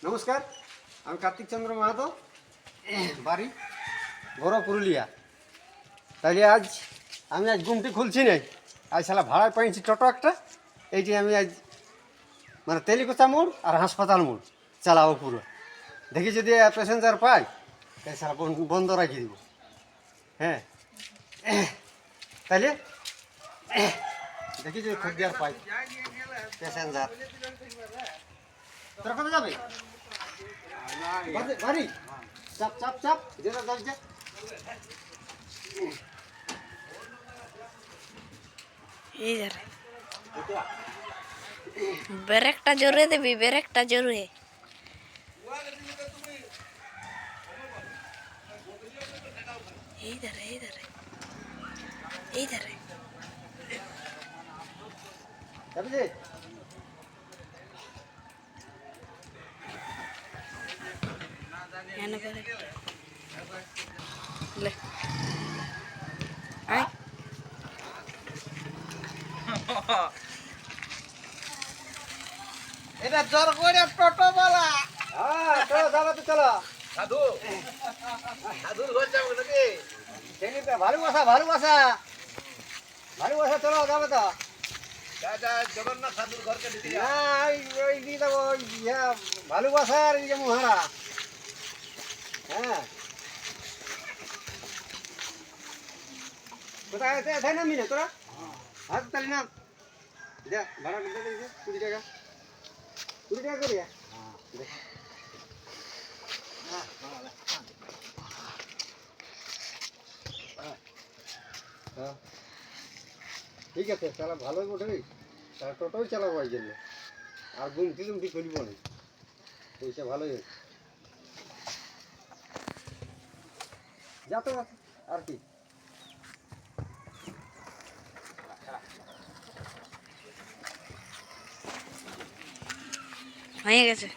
নমস্কার, আমি কার্তিক চন্দ্র মাহাতো, বাড়ি বড় পুরুলিয়া। তাইলে আমি আজ গুমটি খুলছি নাই, আজ শালা ভাড়ায় পাইছি টোটো একটা। এইটি আমি আজ মানে তেলিকোচা মোড় আর হাসপাতাল মোড় চালাবো পুরো। দেখি যদি প্যাসেঞ্জার পাই তাই শালা বন্ধ রাখি দিব। হ্যাঁ, তাইলে দেখি যদি খুঁজিয়ার পাই প্যাসেঞ্জার। তোরা কোথায় যাবে? বাড়ি চাপ চাপ চাপ যেটা যাচ্ছে। ব্রেকটা জোরে দিবি, ব্রেকটা জোরে। এই ধারে এই ধারে এই ধারে যাবি যে? এনে ব্রেকটা লে আয়। এটা জোর করে টোটো বলা। হ্যাঁ, চলো যাবো তো, চলো। সাধু সাধুর ঘর যাবো নাকি? ভালোবাসা ভালোবাসা ভালোবাসা, চলো যাবো তো। জগন্নাথ সাধুর ঘরকে দিতে না, ওই দিয়ে দেবো, ওই ভালোবাসার এই যে মহারা। হ্যাঁ, কোথায় এথায় নামবি না তোরা? হাত তালি নাম যা, ভাড়া করতে দিয়েছে 20 টাকা, 20 টাকা করিয়া। হ্যাঁ, ঠিক আছে, তাহলে ভালোই বটে। তাহলে টোটোই চালাবো এই জন্য, আর গুমটি টুমটি করবো না। পয়সা ভালোই হয়েছে, যা তো আর কি। হয়ে গেছে।